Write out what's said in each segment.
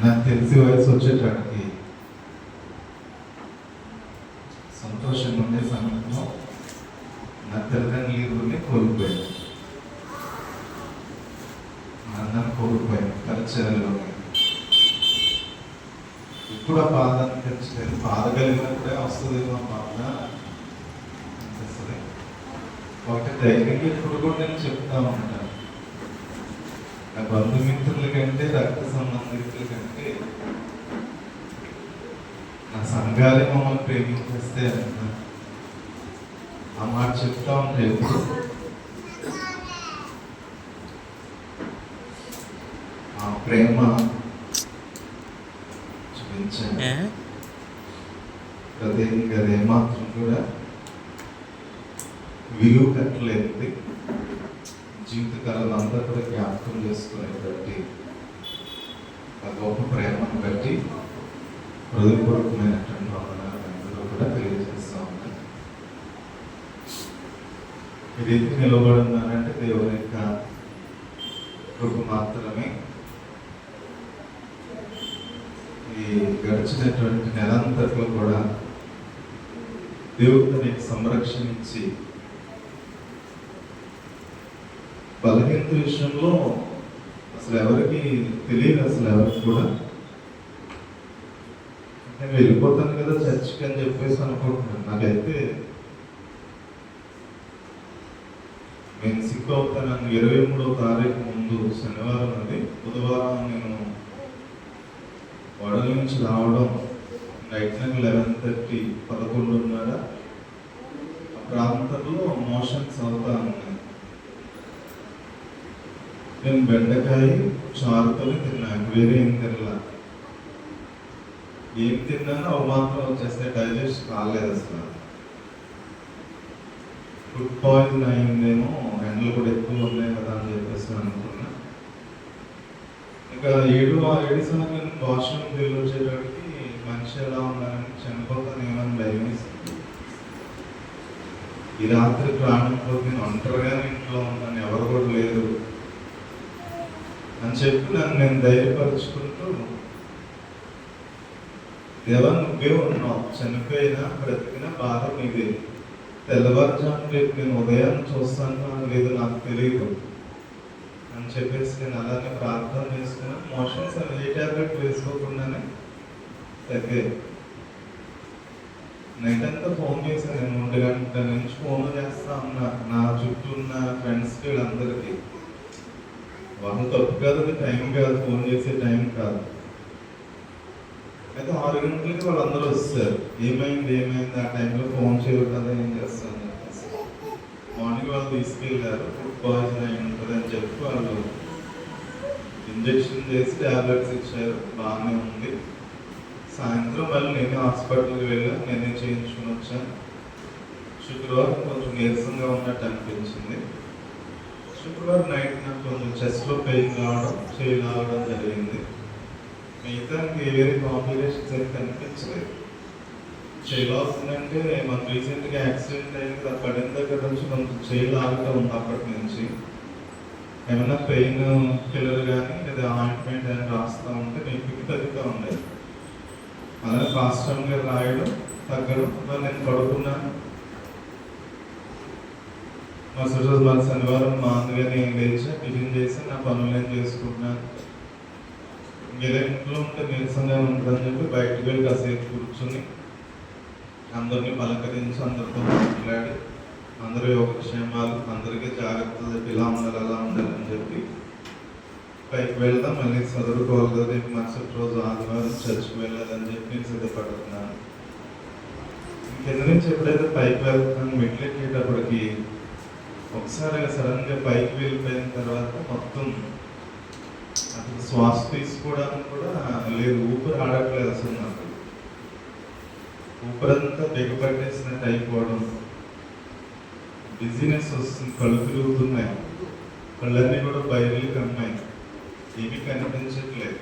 నాకు తెలిసి వయసు వచ్చేటానికి సంతోషంగా ఉండే సమయంలో నా తల్లిదండ్రులని కోల్పోయాను, మా అన్నను కోల్పోయాను పరిచయాల్లో. ఇప్పుడు ఆ బాధ అనిపించలేదు, బాధ కలిగినప్పుడే వస్తుందేమో బాధ అనిపిస్తుంది. ఒకటి ధైర్యంగా ఇప్పుడు కూడా నేను చెప్తా ఉంటాను, నా బంధుమిత్రుల కంటే రక్త సంబంధికుల కంటే నా సంఘాలే మమ్మల్ని ప్రేమించేస్తే ఆ మాట చెప్తా ఉంటే ఎప్పుడు ఆ ప్రేమ చూపించాను. అదే మాత్రం కూడా విలువ కట్టలేదు, జీవితకాలం అంతా కూడా జ్ఞాపకం చేసుకునేటువంటి ఆ గొప్ప ప్రేమను బట్టి హృదయపూర్వకమైనటువంటి వందనాలు అందరూ కూడా తెలియజేస్తూ ఉన్నాను. ఇది నిలబడి ఉన్నానంటే దేవుని యొక్క కృప మాత్రమే. ఈ గడిచినటువంటి నెలంతట్లో కూడా దేవుడు నీకు సంరక్షణించి బలహీనత విషయంలో అసలు ఎవరికి తెలియదు, అసలు ఎవరికి కూడా నేను వెళ్ళిపోతాను కదా చర్చికి అని చెప్పేసి అనుకుంటున్నాను. నాకైతే నేను సిక్ అవుతాను 23వ తారీఖు ముందు శనివారం, అది బుధవారం నేను వడల నుంచి రావడం నైట్ 11:30 11:30 ఆ ప్రాంతంలో మోషన్స్ అవుతా ఉన్నాయి. నేను బెండకాయ చారుతో తిన్నాను, వేరే ఏం తినలా. ఏం తిన్నానో అవి మాత్రం వచ్చేస్తే డైజెస్ట్ కాలేదు అసలు. ఫుడ్ పాయిజన్ అయిందేమో, ఎండలు కూడా ఎక్కువ ఉన్నాయి కదా అని చెప్పేసి అనుకున్నా. ఇంకా 7 సార్లు వాష్రూమ్ బిల్ వచ్చేటప్పటికి మనిషి ఎలా ఉన్నారని చనిపోతాను ఏమని భయం వేస్తుంది. ఈ రాత్రి ప్రాణం పోతే ఒంటరిగానే ఇంట్లో ఉన్నాను, ఎవరు కూడా లేరు అని చెప్పి నన్ను నేను ధైర్యపరుచుకుంటూ, దేవా నువ్వే ఉన్నావు, చనిపోయినా బ్రతికినా బాధ మీదే, తెల్లవారుజాము రేపు నేను ఉదయాన్ని చూస్తాను లేదు నాకు తెలియదు అని చెప్పేసి నేను అలానే ప్రార్థన చేసుకున్నాను. మోషన్స్ ఏ ట్యాబ్లెట్ వేసుకోకుండానే తగ్గాయి. నైట్ అంతా ఫోన్ చేశాను, నేను 1 గంట నుంచి ఫోన్ చేస్తా ఉన్నా నా చుట్టూ ఉన్న ఫ్రెండ్స్కి వీళ్ళందరికీ. వాళ్ళు తప్పు కాదు, అది టైం కాదు, ఫోన్ చేసే టైం కాదు. అయితే 6 గంటలకి వాళ్ళందరూ వస్తారు, ఏమైంది ఆ టైంలో ఫోన్ చేయరు కదా ఏం చేస్తాను చెప్పేసి. మార్నింగ్ వాళ్ళు తీసుకెళ్ళారు, ఫుడ్ పాయిజన్ అయి ఉంటుంది అని చెప్పి వాళ్ళు ఇంజెక్షన్ చేసి ట్యాబ్లెట్స్ ఇచ్చారు, బాగానే ఉంది. సాయంత్రం మళ్ళీ నేనే హాస్పిటల్కి వెళ్ళాను, నేనే చేయించుకుని వచ్చాను. శుక్రవారం కొంచెం నీరసంగా ఉన్నట్టు అనిపించింది. శుక్రవారం నైట్ నాకు కొంచెం చెస్ట్లో పెయిన్ రావడం, చేయి రావడం జరిగింది. మిగతా వేరే కాంప్లికేషన్స్ అయితే కనిపించలేదు. చేయి వస్తుందంటే మన రీసెంట్గా యాక్సిడెంట్ అయింది, పడిన దగ్గర నుంచి కొంచెం చేయి లాగుతూ ఉంది. అప్పటి నుంచి ఏమైనా పెయిన్ కిల్లర్ కానీ లేదా ఆయింట్మెంట్ అని రాస్తూ ఉంటే నేను తగ్గుతూ ఉండేది. అలాగే ఫాస్ట్గా రాయడం తగ్గడం, నేను పడుకున్నాను. మరుసటి రోజు మన శనివారం మార్నింగ్గానే లేచి టిఫిన్ చేసి నా పనులు నేను చేసుకుంటున్నాను. ఇంకేదో ఇంట్లో ఉంటే నీరసంగా ఉంటుందని చెప్పి బయటకు వెళ్ళి కాసేపు కూర్చొని అందరినీ పలకరించి అందరితో మాట్లాడి అందరూ యోగక్షేమాలు, అందరికీ జాగ్రత్తలు చెప్పి ఇలా ఉండాలి అలా ఉండాలని చెప్పి పైకి వెళ్దాం, మళ్ళీ చదువుకోవాలి కదా, రేపు మరుసటి రోజు ఆదివారం చర్చికి వెళ్ళాలని చెప్పి నేను సిద్ధపడుతున్నాను. కింద నుంచి ఎప్పుడైతే పైకి వెళ్తున్నాను మెట్లెక్కేటప్పటికి ఒకసారి సడన్గా పైకి వెళ్ళిపోయిన తర్వాత మొత్తం అసలు శ్వాస తీసుకోవడానికి కూడా లేదు, ఊపిరి ఆడట్లేదు అసలు. నాకు ఊపిరంతా బిగపట్టేసినట్టు అయిపోవడం, బిజీనెస్ వస్తుంది, కళ్ళు తిరుగుతున్నాయి, కళ్ళన్నీ కూడా బయలు కమ్మాయి, ఏమీ కనిపించట్లేదు.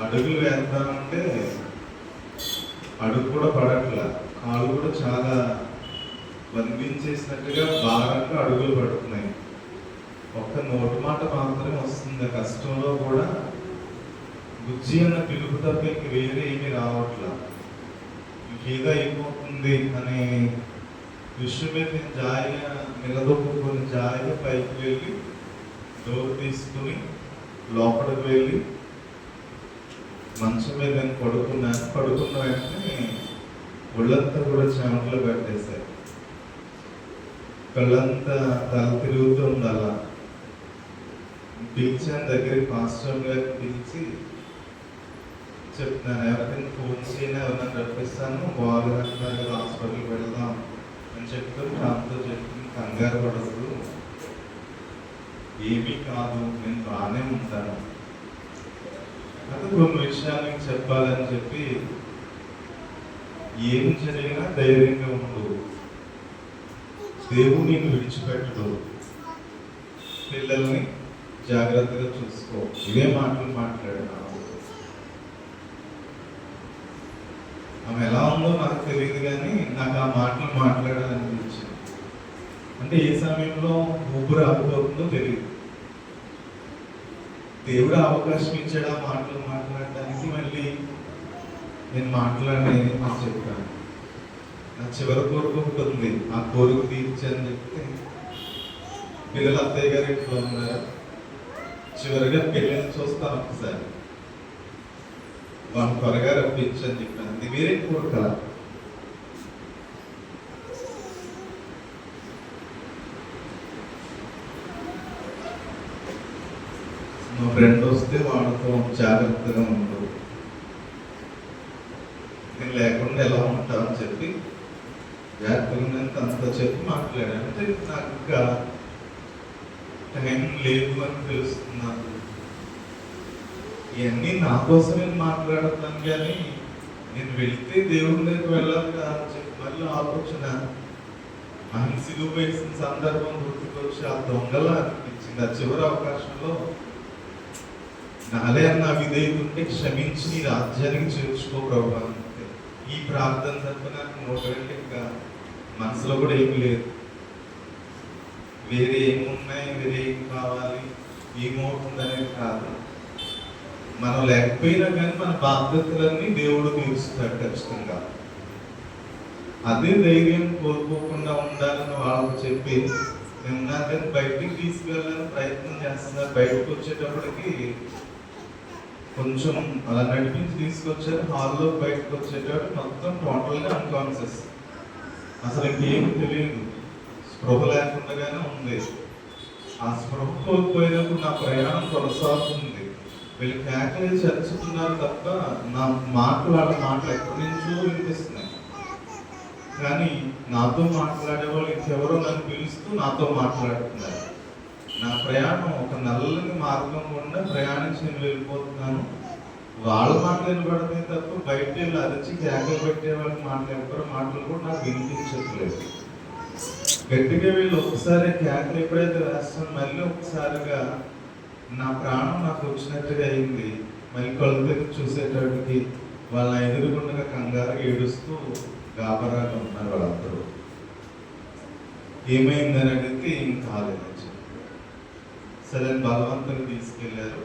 అడుగులు వేద్దామంటే అడుగు కూడా పడట్లా, కాళ్ళు కూడా చాలా బంధించేసినట్టుగా భారంగా అడుగులు పడుతున్నాయి. ఒక్క నోటి మాట మాత్రమే వస్తుంది. కష్టంలో కూడా బుజ్జి అన్న పిలుపు తప్ప ఇంక వేరే ఏమీ రావట్లా. ఇంకేదో అయిపోతుంది అనే విషయం మీద నేను జాయిగా నిలదొక్కుని జాయిగా పైకి వెళ్ళి డోర్ తీసుకుని లోపలికి వెళ్ళి మంచం మీద నేను పడుకున్నాను. పడుకున్న వెంటనే ఒళ్ళంతా కూడా చెమటలు పెట్టేశారు. కళ్ళంతా తల తిరుగుతుంది. అలా పిలిచాను దగ్గరికి, పాస్టర్ గారిని పిలిచి చెప్తున్నాను, ఎవరికైనా ఫోన్ చేయని ఎవరైనా రప్పిస్తాను, బాగుంటున్నారు కదా హాస్పిటల్కి వెళ్దాం అని చెప్తాను. దాంతో చెప్తుంది, కంగారు పడదు, ఏమీ కాదు, నేను బాగానే ఉంటాను. అది కొన్ని విషయాలు నీకు చెప్పాలని చెప్పి, ఏం జరిగినా ధైర్యంగా ఉండు, దేవుడు నేను విడిచిపెట్టడు, పిల్లల్ని జాగ్రత్తగా చూసుకో, ఇవే మాటలు మాట్లాడాను. ఆమె ఎలా ఉందో నాకు తెలియదు, కానీ నాకు ఆ మాటలు మాట్లాడాలనిపించింది. అంటే ఏ సమయంలో ఊపిరి ఆగిపోతుందో తెలియదు. దేవుడు అవకాశం ఇచ్చాడు ఆ మాటలు మాట్లాడడానికి. మళ్ళీ నేను మాట్లాడని అని చెప్పాను. నా చివరి కోరిక ఒకటి ఉంది, ఆ కోరిక తీర్చని చెప్తే, పిల్లలు అత్తయ్య గారు ఇంట్లో ఉన్నారు, చివరిగా పిల్లల్ని చూస్తాను ఒకసారి, వాళ్ళు త్వరగా రప్పించని చెప్పాను. అది వేరే కోరిక. మా ఫ్రెండ్ వస్తే వాళ్ళతో జాగ్రత్తగా ఉండు, నేను లేకుండా ఎలా ఉంటామని చెప్పి జాగ్రత్తగా అంతా చెప్పి మాట్లాడాను. అంటే నాకు ఇంకా టైం లేదు అని తెలుస్తున్నాను. ఇవన్నీ నా కోసమే మాట్లాడతాను, కానీ నేను వెళితే దేవుడి దగ్గరికి వెళ్ళాలి కదా అని చెప్పి మళ్ళీ ఆలోచన. ఆయన సిలువ వేసిన సందర్భం గుర్తుకొచ్చి ఆ దొంగలా అనిపించింది. ఆ చివరి అవకాశంలో నాలే అన్న విధేయత ఉంటే క్షమించి నీ రాజ్యానికి చేర్చుకో ప్రభు అంటే. ఈ ప్రార్థన తప్ప నాకు నోటంటే ఇంకా మనసులో కూడా ఏమి లేదు. వేరే ఏమున్నాయి, వేరే ఏం కావాలి, ఏమవుతుందనేది కాదు. మనం లేకపోయినా కానీ మన బాధ్యతలన్నీ దేవుడు తీరుస్తాడు ఖచ్చితంగా. అదే ధైర్యం కోల్పోకుండా ఉండాలని వాళ్ళకి చెప్పి నేను కానీ బయటికి తీసుకెళ్ళాలని ప్రయత్నం చేస్తున్నారు. బయటకు వచ్చేటప్పటికి కొంచెం అలా నడిపించి తీసుకొచ్చారు. హాల్లో బయటకు వచ్చేటప్పుడు మొత్తం టోటల్గా అన్కాన్షియస్, అసలు ఇంకేం తెలియదు, స్పృహ లేకుండానే ఉంది. ఆ స్పృహ కోల్పోయినప్పుడు నా ప్రయాణం కొనసాగుతుంది. వీళ్ళు కేకలు చర్చుతున్నారు తప్ప నా మాటలు వాళ్ళ మాటలు ఎక్కడి నుంచో వినిపిస్తున్నాయి, కానీ నాతో మాట్లాడే వాళ్ళు ఇంకెవరో నన్ను పిలుస్తూ నాతో మాట్లాడుతున్నారు. నా ప్రయాణం ఒక నల్లని మార్గం గుండా ప్రయాణించి నేను వెళ్ళిపోతున్నాను. వాళ్ళ మాటలు వినపడతాయి తప్ప బయట వెళ్ళి అరచి కేకలు పెట్టే వాళ్ళ మాటలు ఎవరి మాటలు కూడా నాకు వినిపించట్లేదు. గట్టిగా వీళ్ళు ఒకసారి కేకలు ఎప్పుడైతే వేస్తాను, మళ్ళీ ఒకసారిగా నా ప్రాణం నాకు వచ్చినట్టుగా అయింది. మళ్ళీ కళ్ళు తెచ్చి చూసేటప్పటికి వాళ్ళ ఎదురుగుండగా కంగారు ఏడుస్తూ గాబరాగా ఉన్నారు వాళ్ళందరూ. ఏమైందని అడిగితే ఏం కాలేదని చెప్పి సరే బలవంతంగా తీసుకెళ్లారు.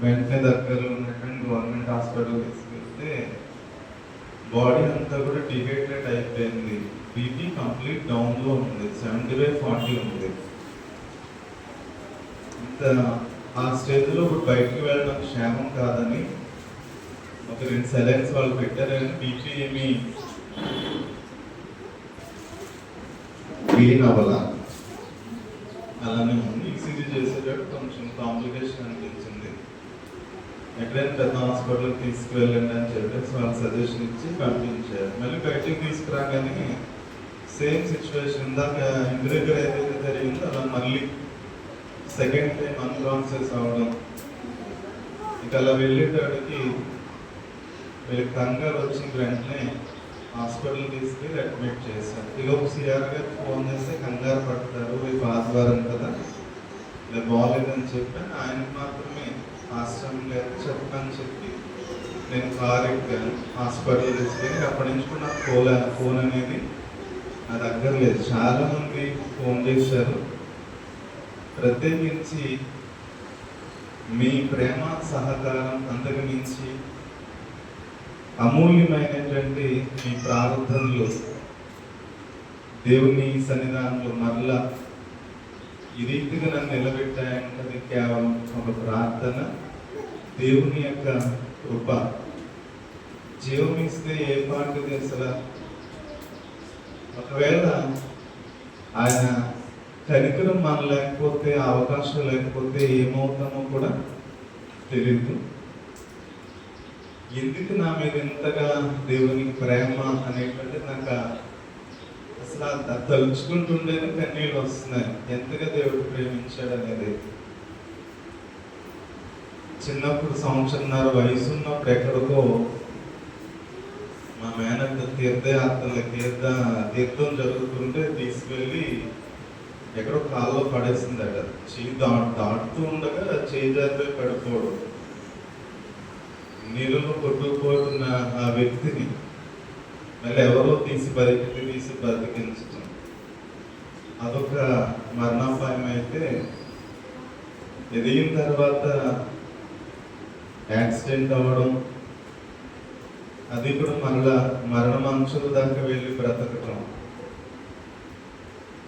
వెంటనే దగ్గరలో ఉన్నటువంటి గవర్నమెంట్ హాస్పిటల్ తీసుకెళ్తే బాడీ అంతా కూడా డిహైడ్రేట్ అయిపోయింది. బీపీ కంప్లీట్ డౌన్లో ఉంది, 70/40 ఉంది. ఆ స్టేజ్లో ఇప్పుడు బయటకు వెళ్ళడం క్షేమం కాదని ఒక 2 సెలైన్స్ వాళ్ళు పెట్టారని బీపీ ఏమి గెయిన్ అవ్వాల అలానే ఉంది. ఈసీజీ చేసేటప్పుడు కొంచెం కాంప్లికేషన్ అనిపించింది. ఎక్కడైనా పెద్ద హాస్పిటల్కి తీసుకువెళ్ళండి అని చెప్పేసి వాళ్ళు సజెషన్ ఇచ్చి పంపించారు. మళ్ళీ బయటకు తీసుకురాగానే సేమ్ సిచ్యువేషన్ ఇందాక ఇంటి దగ్గర ఏదైతే జరిగిందో అలా మళ్ళీ సెకండ్ టైం అన్కాన్షియస్ అవడం. ఇక అలా వెళ్ళేటప్పటికి వీళ్ళకి కంగారు వచ్చిన వెంటనే హాస్పిటల్ తీసుకెళ్ళి అడ్మిట్ చేశారు. ఇక ఒక సిఆర్ గారికి ఫోన్ చేస్తే కంగారు పడతారు, రేపు ఆదివారం కదా ఇలా బాగాలేదని చెప్పి ఆయనకు మాత్రమే ఆశ్రమం లేదు చెప్పని చెప్పి నేను కారు ఎక్కాను, హాస్పిటల్ తీసుకెళ్ళి. అప్పటి నుంచి కూడా నాకు ఫోన్ అనేది నా దగ్గర లేదు. చాలామంది ఫోన్ చేశారు, ప్రత్యేకించి మీ ప్రేమ సహకారం అంతకు మించి అమూల్యమైనటువంటి మీ ప్రార్థనలు దేవుని సన్నిధానంలో మరలా ఈ రీతిగా నన్ను నిలబెట్టాయంటే కేవలం ఒక ప్రార్థన, దేవుని యొక్క కృప. జీవం ఇస్తే ఏ పాటిది అసలు? ఒకవేళ ఆయన కనికరం మన లేకపోతే, అవకాశం లేకపోతే ఏమవుతామో కూడా తెలియదు. ఎందుకు నా మీద ఇంతగా దేవునికి ప్రేమ అనేటువంటి నాకు అసలు అది తలుచుకుంటుండేనే కన్నీళ్ళు వస్తున్నాయి. ఎంతగా దేవుడు ప్రేమించాడు అనేది. చిన్నప్పుడు 1.5 వయసు ఉన్నప్పుడు ఎక్కడికో మా మేనత్త తీర్థం జరుగుతుంటే తీసుకెళ్ళి ఎక్కడో కాల్లో పడేసిందట. చెయ్యి దాటుతూ ఉండగా చేయి జారిపోయి పడిపోవడం, నీళ్ళలో కొట్టుకుపోతున్న ఆ వ్యక్తిని మళ్ళీ ఎవరో తీసి బతికించడం, అదొక మరణాపాయం. అయితే ఎదిగిన తర్వాత యాక్సిడెంట్ అవ్వడం, అది కూడా మరణ అంచుల దాకా వెళ్ళి బ్రతకటం.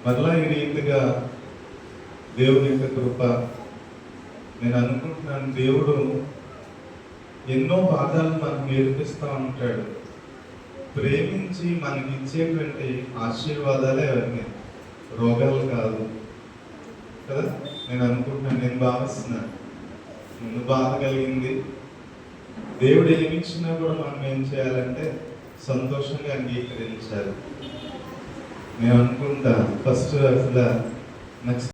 మరలా ఈ రీతిగా దేవుని యొక్క కృప. నేను అనుకుంటున్నాను, దేవుడు ఎన్నో పాఠాలు మనకు నేర్పిస్తూ ఉంటాడు. ప్రేమించి మనకి ఇచ్చేటువంటి ఆశీర్వాదాలే అవన్నీ, రోగాలు కాదు కదా. నేను అనుకుంటున్నాను, నేను భావిస్తున్నాను, ముందు బాధ కలిగింది. దేవుడు ఏమి ఇచ్చినా కూడా మనం ఏం చేయాలంటే సంతోషంగా అంగీకరించాలి. నేను అనుకుంటా ఫస్ట్ అసలు నెక్స్ట్